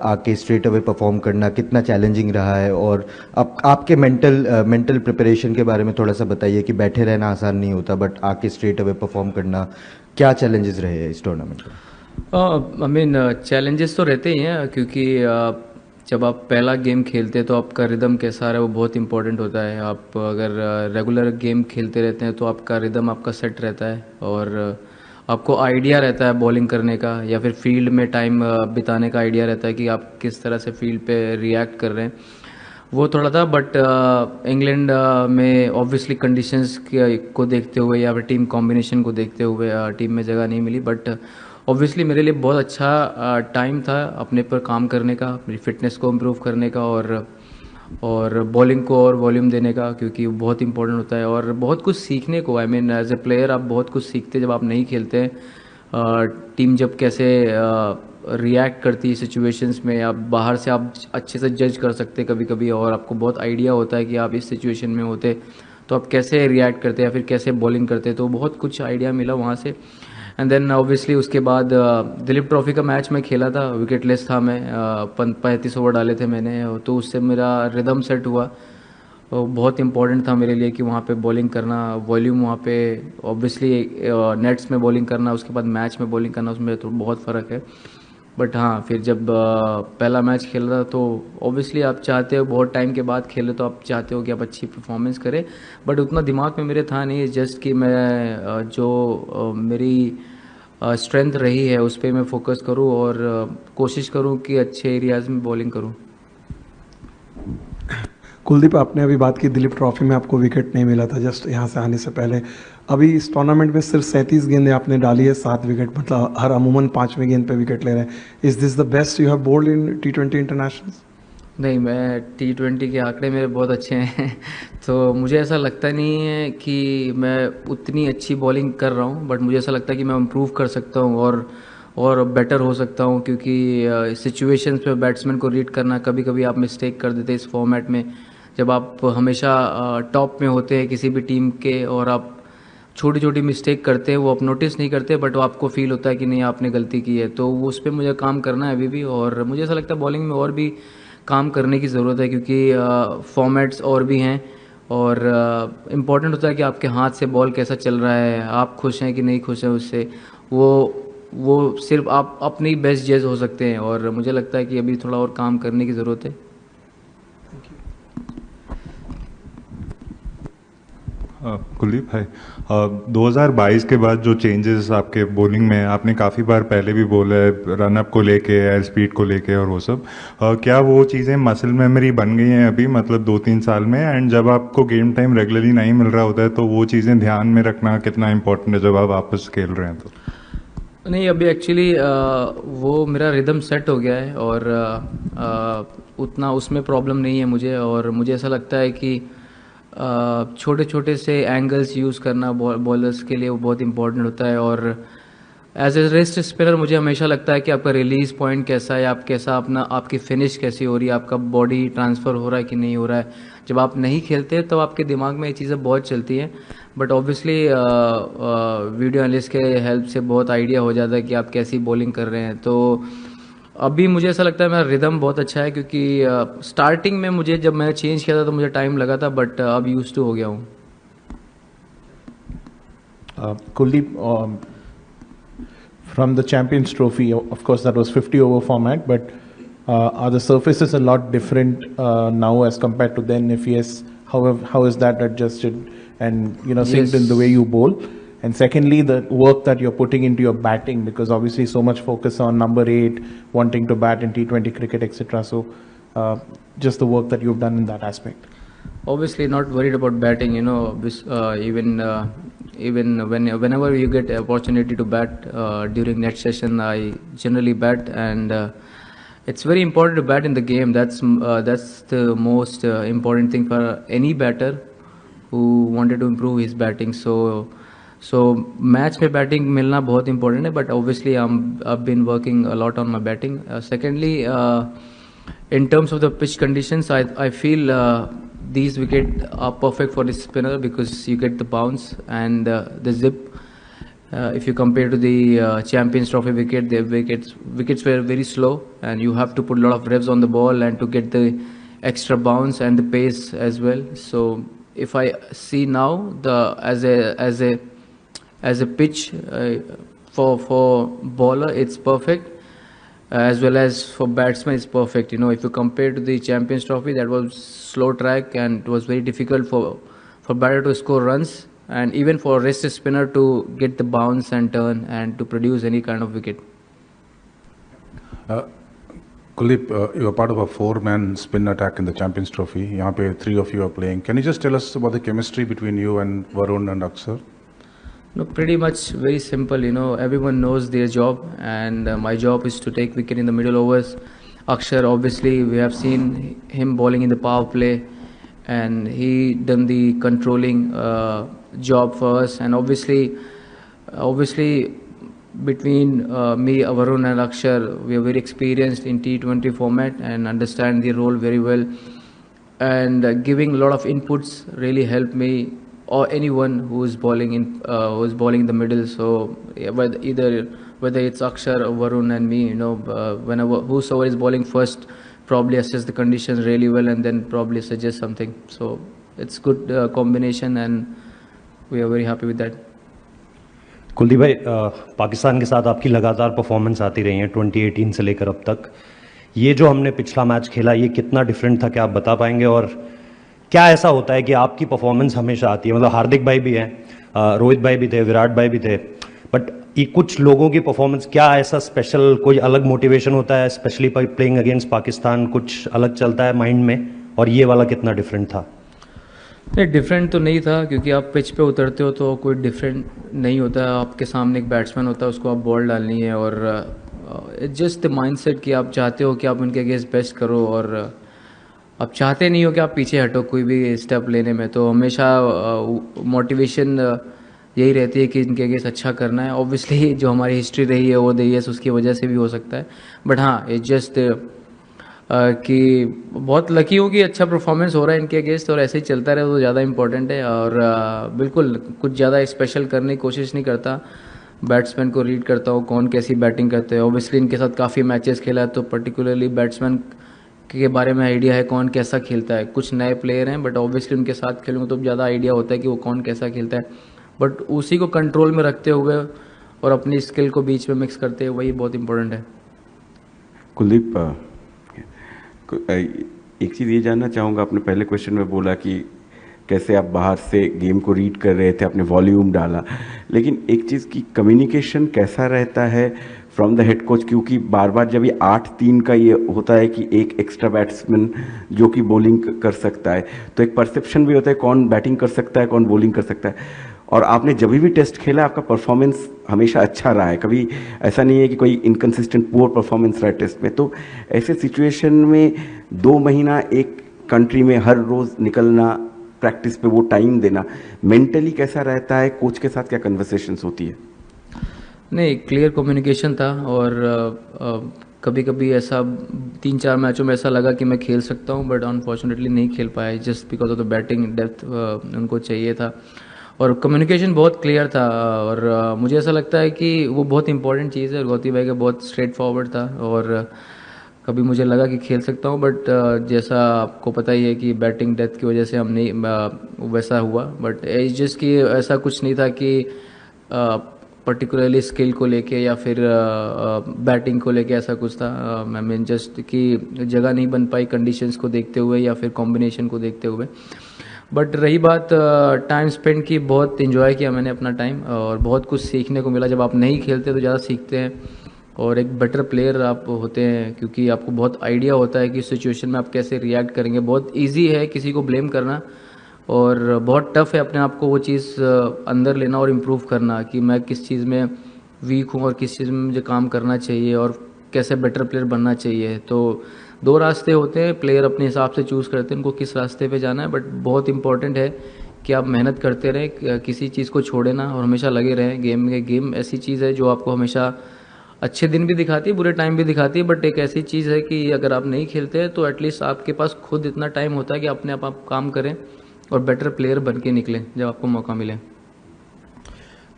आके straight away perform करना कितना चैलेंजिंग रहा है, और आपके मेंटल प्रिपरेशन के बारे में थोड़ा सा बताइए कि बैठे रहना आसान नहीं होता बट आके स्ट्रेट अवे परफॉर्म करना क्या चैलेंजेस रहे हैं इस टूर्नामेंट में? आई मीन चैलेंजेस तो रहते ही हैं क्योंकि जब आप पहला गेम खेलते हैं तो आपका रिदम कैसा रहा है वो बहुत इंपॉर्टेंट होता है। आप अगर रेगुलर गेम खेलते रहते हैं तो आपका रिदम आपका सेट रहता है और आपको आइडिया रहता है बॉलिंग करने का या फिर फील्ड में टाइम बिताने का आइडिया रहता है कि आप किस तरह से फील्ड पे रिएक्ट कर रहे हैं। वो थोड़ा था बट इंग्लैंड में ऑब्वियसली कंडीशंस को देखते हुए या फिर टीम कॉम्बिनेशन को देखते हुए टीम में जगह नहीं मिली, बट ऑब्वियसली मेरे लिए बहुत अच्छा टाइम था अपने पर काम करने का, मेरी फिटनेस को इम्प्रूव करने का और बॉलिंग को और वॉल्यूम देने का, क्योंकि वो बहुत इंपॉर्टेंट होता है और बहुत कुछ सीखने को। I mean as a player आप बहुत कुछ सीखते हैं जब आप नहीं खेलते हैं। टीम जब कैसे रिएक्ट करती है सिचुएशंस में, आप बाहर से आप अच्छे से जज कर सकते हैं कभी कभी और आपको बहुत आइडिया होता है कि आप इस सिचुएशन में होते तो आप कैसे रिएक्ट करते हैं या फिर कैसे बॉलिंग करते, तो बहुत कुछ आइडिया मिला वहाँ से। एंड देन ऑब्वियसली उसके बाद दिलीप ट्रॉफी का मैच मैं खेला था, विकेटलेस था मैं, 35 ओवर डाले थे मैंने, तो उससे मेरा रिदम सेट हुआ। वो बहुत इंपॉर्टेंट था मेरे लिए कि वहाँ पे बॉलिंग करना, वॉल्यूम वहाँ पे ऑब्वियसली नेट्स में बॉलिंग करना, उसके बाद मैच में बॉलिंग करना, उसमें तो बहुत फ़र्क है। बट हाँ, फिर जब पहला मैच खेल रहा तो ऑब्वियसली आप चाहते हो, बहुत टाइम के बाद खेले तो आप चाहते हो कि आप अच्छी परफॉर्मेंस करें, बट उतना दिमाग में मेरे था नहीं। जस्ट कि मैं मेरी स्ट्रेंथ रही है उस पर मैं फोकस करूं और कोशिश करूं कि अच्छे एरियाज़ में बॉलिंग करूं। कुलदीप, आपने अभी बात की दिलीप ट्रॉफी में आपको विकेट नहीं मिला था जस्ट यहाँ से आने से पहले। अभी इस टूर्नामेंट में सिर्फ 37 गेंदें आपने डाली है, 7 विकेट, मतलब हर अमूमन 5वें गेंद पे विकेट ले रहे हैं। Is this the best you have bowled in T20 international? नहीं, मैं T20 के आंकड़े मेरे बहुत अच्छे हैं तो मुझे ऐसा लगता नहीं है कि मैं उतनी अच्छी बॉलिंग कर रहा हूँ, बट मुझे ऐसा लगता है कि मैं इम्प्रूव कर सकता हूँ और बेटर हो सकता हूँ, क्योंकि सिचुएशंस पे बैट्समैन को रीड करना, कभी कभी आप मिस्टेक कर देते हैं इस फॉर्मेट में। जब आप हमेशा टॉप में होते हैं किसी भी टीम के और आप छोटी छोटी मिस्टेक करते हैं, वो आप नोटिस नहीं करते बट वो आपको फील होता है कि नहीं आपने गलती की है, तो उस पर मुझे काम करना है अभी भी। और मुझे ऐसा लगता है बॉलिंग में और भी काम करने की ज़रूरत है, क्योंकि फॉर्मेट्स और भी हैं और इम्पॉर्टेंट होता है कि आपके हाथ से बॉल कैसा चल रहा है, आप खुश हैं कि नहीं खुश हैं उससे। वो वो सिर्फ आप अपनी बेस्ट जज हो सकते हैं और मुझे लगता है कि अभी थोड़ा और काम करने की ज़रूरत है। कुलदीप भाई, 2022 के बाद जो चेंजेस आपके बॉलिंग में, आपने काफ़ी बार पहले भी बोला है, रनअप को लेके, एयर स्पीड को लेके और वो सब, क्या वो चीज़ें मसल मेमोरी बन गई हैं अभी, मतलब 2-3 साल में? एंड जब आपको गेम टाइम रेगुलरली नहीं मिल रहा होता है तो वो चीज़ें ध्यान में रखना कितना इंपॉर्टेंट है जब आप वापस खेल रहे हैं तो? नहीं, अभी एक्चुअली वो मेरा रिदम सेट हो गया है और उतना उसमें प्रॉब्लम नहीं है मुझे। और मुझे ऐसा लगता है कि छोटे छोटे से एंगल्स यूज़ करना बॉलर्स के लिए वो बहुत इंपॉर्टेंट होता है। और एज ए रेस्ट स्पिनर मुझे हमेशा लगता है कि आपका रिलीज पॉइंट कैसा है, आप कैसा अपना, आपकी फिनिश कैसी हो रही है, आपका बॉडी ट्रांसफ़र हो रहा है कि नहीं हो रहा है। जब आप नहीं खेलते तो आपके दिमाग में ये चीज़ें बहुत चलती हैं, बट ऑब्वियसली वीडियो एनालिस्ट के हेल्प से बहुत आइडिया हो जाता है कि आप कैसी बॉलिंग कर रहे हैं। तो अभी मुझे ऐसा लगता है मेरा रिदम बहुत अच्छा है, क्योंकि स्टार्टिंग में मुझे जब मैंने चेंज किया था तो मुझे टाइम लगा था, बट अब यूज टू हो गया हूँ। Kuldeep, from the Champions Trophy, of course, that was 50 over format, but are the surfaces a lot different now as compared to then? If yes, how is that adjusted and synced in the way you bowl? And secondly, the work that you're putting into your batting, because obviously so much focus on number 8 wanting to bat in T20 cricket, etc. So just the work that you've done in that aspect. Obviously not worried about batting, even whenever you get opportunity to bat during next session, I generally bat, and it's very important to bat in the game. That's the most important thing for any batter who wanted to improve his batting. So match में batting मिलना बहुत important है, but obviously I've been working a lot on my batting. Secondly, in terms of the pitch conditions, I feel these wickets are perfect for the spinner because you get the bounce and the zip. If you compare to the Champions Trophy wicket, the wickets were very slow, and you have to put a lot of revs on the ball and to get the extra bounce and the pace as well. So if I see now the as a pitch for bowler, it's perfect. As well as for batsmen, it's perfect. You know, if you compare to the Champions Trophy, that was slow track and it was very difficult for batter to score runs, and even for rest spinner to get the bounce and turn and to produce any kind of wicket. Kuldeep, you are part of a 4-man spin attack in the Champions Trophy. यहाँ पे 3 of you are playing. Can you just tell us about the chemistry between you and Varun and Akshar? No, pretty much very simple. You know, everyone knows their job, and my job is to take wicket in the middle overs. Akshar, obviously, we have seen him bowling in the power play, and he done the controlling job for us. And obviously, between me, Varun, and Akshar, we are very experienced in T20 format and understand the role very well. And giving a lot of inputs really helped me or anyone who is bowling in the middle. So whether it's Akshar or Varun and me, you know, whenever whosoever is bowling first, probably assess the conditions really well and then probably suggest something. So it's good combination, and we are very happy with that. Kuldeep भाई, पाकिस्तान के साथ आपकी लगातार performance आती रही है 2018 से लेकर अब तक. ये जो हमने पिछला मैच खेला, ये कितना डिफरेंट था, क्या आप बता पाएंगे? और क्या ऐसा होता है कि आपकी परफॉर्मेंस हमेशा आती है? मतलब हार्दिक भाई भी हैं, रोहित भाई भी थे, विराट भाई भी थे, बट ये कुछ लोगों की परफॉर्मेंस, क्या ऐसा स्पेशल कोई अलग मोटिवेशन होता है, स्पेशली प्लेइंग अगेंस्ट पाकिस्तान, कुछ अलग चलता है माइंड में? और ये वाला कितना डिफरेंट था? नहीं, डिफरेंट तो नहीं था, क्योंकि आप पिच पे उतरते हो तो कोई डिफरेंट नहीं होता. आपके सामने एक बैट्समैन होता है, उसको आप बॉल डालनी है, और जस्ट द माइंडसेट कि आप चाहते हो कि आप उनके अगेंस्ट बेस्ट करो, और आप चाहते नहीं हो कि आप पीछे हटो कोई भी स्टेप लेने में. तो हमेशा मोटिवेशन यही रहती है कि इनके अगेंस्ट अच्छा करना है. ऑब्वियसली जो हमारी हिस्ट्री रही है वो द ईयर्स, उसकी वजह से भी हो सकता है, बट हाँ, इट जस्ट कि बहुत लकी हूँ कि अच्छा परफॉर्मेंस हो रहा है इनके अगेंस्ट, और ऐसे ही चलता रहे तो ज़्यादा इंपॉर्टेंट है. और बिल्कुल कुछ ज़्यादा स्पेशल करने की कोशिश नहीं करता. बैट्समैन को रीड करता हूँ, कौन कैसी बैटिंग करते हैं. ऑब्वियसली इनके साथ काफ़ी मैचेस खेला है, तो पर्टिकुलरली बैट्समैन के बारे में आइडिया है कौन कैसा खेलता है. कुछ नए प्लेयर हैं, बट ऑब्वियसली उनके साथ खेलूँगा तो ज़्यादा आइडिया होता है कि वो कौन कैसा खेलता है. बट उसी को कंट्रोल में रखते हुए और अपनी स्किल को बीच में मिक्स करते हुए, वही बहुत इंपॉर्टेंट है. कुलदीप, एक चीज़ ये जानना चाहूँगा, आपने पहले क्वेश्चन में बोला कि कैसे आप बाहर से गेम को रीड कर रहे थे, आपने वॉल्यूम डाला, लेकिन एक चीज़ की कम्युनिकेशन कैसा रहता है फ्रॉम द हेड कोच? क्योंकि बार बार जब ये 8-3 का ये होता है कि एक एक्स्ट्रा बैट्समैन जो कि बॉलिंग कर सकता है, तो एक परसेप्शन भी होता है कौन बैटिंग कर सकता है, कौन बॉलिंग कर सकता है. और आपने जब भी टेस्ट खेला, आपका परफॉर्मेंस हमेशा अच्छा रहा है, कभी ऐसा नहीं है कि कोई इनकन्सिस्टेंट पुअर परफॉर्मेंस रहा टेस्ट में. तो ऐसे सिचुएशन में 2 महीना एक कंट्री में हर रोज़ निकलना, प्रैक्टिस पे वो टाइम देना, मेंटली कैसा रहता है? कोच के साथ क्या कन्वर्सेशंस होती है? नहीं, क्लियर कम्युनिकेशन था, और कभी कभी ऐसा 3-4 मैचों में ऐसा लगा कि मैं खेल सकता हूँ, बट अनफॉर्चुनेटली नहीं खेल पाया, just because of the batting depth उनको चाहिए था. और कम्युनिकेशन बहुत क्लियर था, और मुझे ऐसा लगता है कि वो बहुत इंपॉर्टेंट चीज़ है. और गौती भाई का बहुत स्ट्रेट फॉरवर्ड था, और कभी मुझे लगा कि खेल सकता हूँ, बट जैसा आपको पता ही है कि बैटिंग डेप्थ की वजह से हम नहीं वैसा हुआ. बट इट्स जस्ट कि ऐसा कुछ नहीं था कि पर्टिकुलरली स्किल को लेके या फिर बैटिंग को लेके ऐसा कुछ था. आई मीन जस्ट कि जगह नहीं बन पाई कंडीशंस को देखते हुए या फिर कॉम्बिनेशन को देखते हुए. बट रही बात टाइम स्पेंड की, बहुत इन्जॉय किया मैंने अपना टाइम, और बहुत कुछ सीखने को मिला. जब आप नहीं खेलते तो ज़्यादा सीखते हैं, और एक बेटर प्लेयर आप होते हैं, क्योंकि आपको बहुत आइडिया होता है कि सिचुएशन में आप कैसे रिएक्ट करेंगे. बहुत ईजी है किसी को ब्लेम करना, और बहुत टफ है अपने आप को वो चीज़ अंदर लेना और इम्प्रूव करना कि मैं किस चीज़ में वीक हूँ और किस चीज़ में मुझे काम करना चाहिए और कैसे बेटर प्लेयर बनना चाहिए. तो 2 रास्ते होते हैं, प्लेयर अपने हिसाब से चूज़ करते हैं उनको किस रास्ते पे जाना है. बट बहुत इंपॉर्टेंट है कि आप मेहनत करते रहें, किसी चीज़ को छोड़े ना, और हमेशा लगे रहें गेम में. गेम ऐसी चीज़ है जो आपको हमेशा अच्छे दिन भी दिखाती है, बुरे टाइम भी दिखाती है, बट एक ऐसी चीज़ है कि अगर आप नहीं खेलते हैं तो एटलीस्ट आपके पास खुद इतना टाइम होता है कि अपने आप काम करें और बेटर प्लेयर बन के निकलें जब आपको मौका मिले.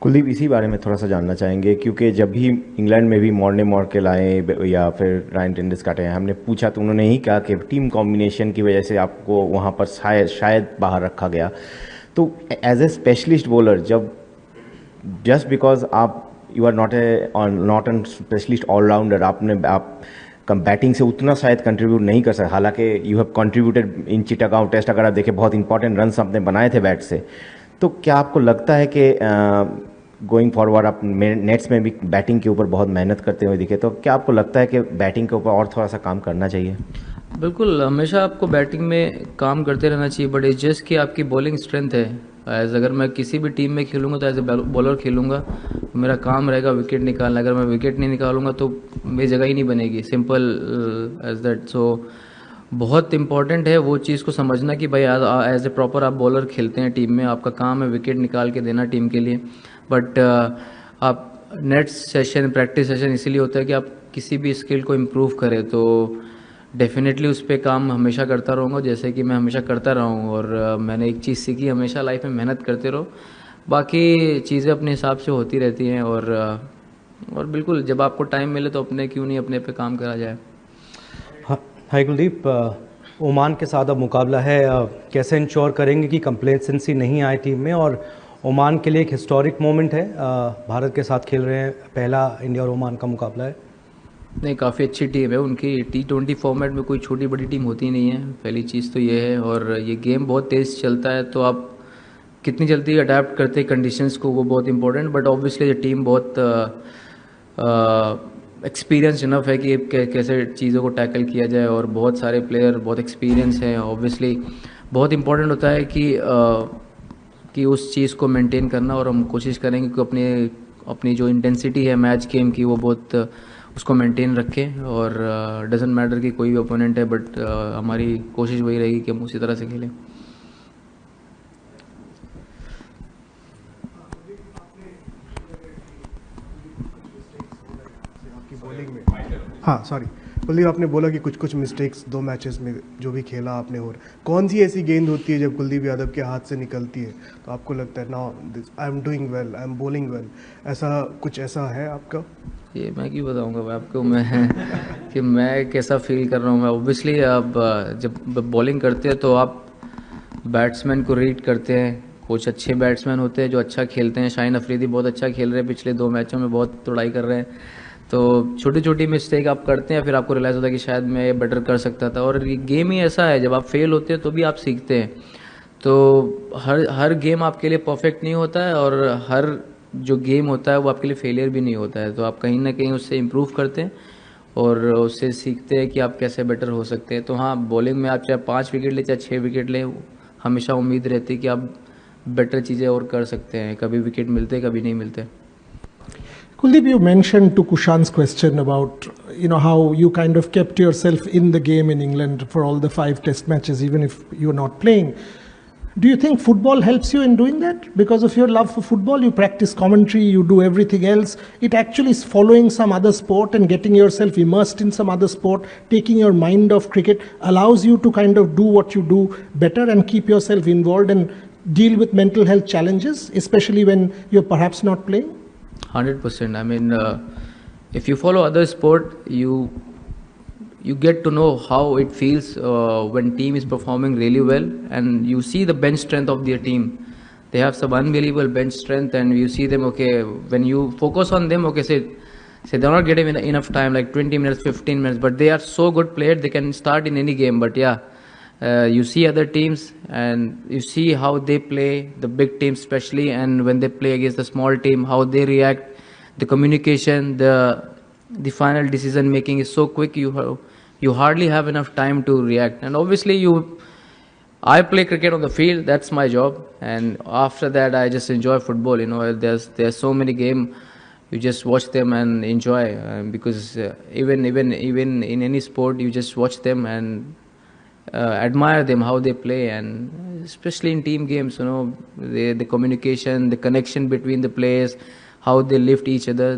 कुलदीप, इसी बारे में थोड़ा सा जानना चाहेंगे, क्योंकि जब भी इंग्लैंड में भी मॉर्ने मॉर्केल आए या फिर रायन टेंडुलकर आए, हमने पूछा तो उन्होंने ही कहा कि टीम कॉम्बिनेशन की वजह से आपको वहाँ पर शायद बाहर रखा गया। तो एज ए स्पेशलिस्ट बॉलर, जब जस्ट बिकॉज आप you are not an specialist allrounder, आप बैटिंग से उतना शायद कंट्रीब्यूट नहीं कर सकते, हालांकि you have contributed in Chittagong test, अगर आप देखें बहुत इंपॉर्टेंट रन आपने बनाए थे बैट से। तो क्या आपको लगता है कि गोइंग फॉरवर्ड आप नेट्स में भी बैटिंग के ऊपर बहुत मेहनत करते हुए दिखे, तो क्या आपको लगता है कि बैटिंग के ऊपर और थोड़ा सा काम करना चाहिए? बिल्कुल, हमेशा आपको बैटिंग में काम करते रहना चाहिए, बट इट्स जस्ट कि आपकी बॉलिंग स्ट्रेंथ है। अगर मैं किसी भी टीम में खेलूंगा तो एज ए बॉलर खेलूंगा, तो मेरा काम रहेगा विकेट निकालना। अगर मैं विकेट नहीं निकालूंगा तो मेरी जगह ही नहीं बनेगी, सिंपल एज दैट। सो बहुत इंपॉर्टेंट है वो चीज़ को समझना कि भाई एज ए प्रॉपर आप बॉलर खेलते हैं टीम में, आपका काम है विकेट निकाल के देना टीम के लिए। बट आप नेट सेशन, प्रैक्टिस सेशन इसीलिए होता है कि आप किसी भी स्किल को इम्प्रूव करें। तो डेफिनेटली उस पर काम हमेशा करता रहूँगा, जैसे कि मैं हमेशा करता रहा हूँ। और मैंने एक चीज़ सीखी, हमेशा लाइफ में मेहनत करते रहो, बाकी चीज़ें अपने हिसाब से होती रहती हैं। और बिल्कुल जब आपको टाइम मिले तो क्यों नहीं अपने पे काम करा जाए। हाय कुलदीप, ओमान के साथ अब मुकाबला है, कैसे इंश्योर करेंगे कि कंप्लेसेंसी नहीं आए टीम में? और ओमान के लिए एक हिस्टोरिक मोमेंट है, भारत के साथ खेल रहे हैं, पहला इंडिया और ओमान का मुकाबला है। नहीं, काफ़ी अच्छी टीम है उनकी। T20 फॉर्मेट में कोई छोटी बड़ी टीम होती नहीं है, पहली चीज़ तो ये है। और ये गेम बहुत तेज़ चलता है, तो आप कितनी जल्दी अडेप्ट करते हैं कंडीशंस को, वो बहुत इंपॉर्टेंट। बट ऑब्वियसली ये टीम बहुत एक्सपीरियंस इनफ है कि कैसे चीज़ों को टैकल किया जाए, और बहुत सारे प्लेयर बहुत एक्सपीरियंस हैं। ऑब्वियसली बहुत इंपॉर्टेंट होता है कि उस चीज़ को मेंटेन करना, और हम कोशिश करेंगे कि अपनी जो इंटेंसिटी है मैच गेम की, वो बहुत उसको मेंटेन रखें। और डजेंट मैटर कि कोई भी ओपोनेंट है, बट हमारी कोशिश वही रहेगी कि हम उसी तरह से खेलें। हाँ सॉरी कुलदीप, आपने बोला कि कुछ मिस्टेक्स 2 मैचेस में जो भी खेला आपने, और कौन सी ऐसी गेंद होती है जब कुलदीप यादव के हाथ से निकलती है तो आपको लगता है now I am doing well, I am bowling well, ऐसा है आपका? ये मैं क्यों बताऊंगा मैं आपको, मैं कि मैं कैसा फील कर रहा हूँ। मैं ऑब्वियसली अब जब बॉलिंग करते हैं तो आप बैट्समैन को रीड करते हैं। कुछ अच्छे बैट्समैन होते हैं जो अच्छा खेलते हैं, शाहीन अफरीदी बहुत अच्छा खेल रहे हैं, पिछले 2 मैचों में बहुत तोड़ाई कर रहे हैं। तो छोटी छोटी मिस्टेक आप करते हैं, फिर आपको रियलाइज़ होता है कि शायद मैं ये बेटर कर सकता था। और ये गेम ही ऐसा है, जब आप फेल होते हैं तो भी आप सीखते हैं। तो हर गेम आपके लिए परफेक्ट नहीं होता है, और हर जो गेम होता है वो आपके लिए फेलियर भी नहीं होता है। तो आप कहीं ना कहीं उससे इम्प्रूव करते हैं और उससे सीखते हैं कि आप कैसे बेटर हो सकते हैं। तो हाँ, बॉलिंग में आप चाहे 5 विकेट लें चाहे 6 विकेट लें, हमेशा उम्मीद रहती है कि आप बेटर चीज़ें और कर सकते हैं। कभी विकेट मिलते, कभी नहीं मिलते। Kuldeep, you mentioned to Kushan's question about how you kind of kept yourself in the game in England for all the 5 test matches, even if you're not playing. Do you think football helps you in doing that? Because of your love for football, you practice commentary, you do everything else. It actually is following some other sport and getting yourself immersed in some other sport, taking your mind off cricket, allows you to kind of do what you do better and keep yourself involved and deal with mental health challenges, especially when you're perhaps not playing? 100%. I mean, if you follow other sport, you get to know how it feels when team is performing really well, and you see the bench strength of their team. They have some unbelievable bench strength, and you see them. Okay, when you focus on them, okay, say they're not getting enough time, like 20 minutes, 15 minutes, but they are so good players, they can start in any game. But yeah, you see other teams and you see how they play, the big teams especially, and when they play against the small team, how they react, the communication, the final decision making is so quick, you hardly have enough time to react. And obviously I play cricket on the field, that's my job, and after that I just enjoy football. There's so many games, you just watch them and enjoy, because even in any sport you just watch them and admire them, how they play. And especially in team games, the communication, the connection between the players, how they lift each other.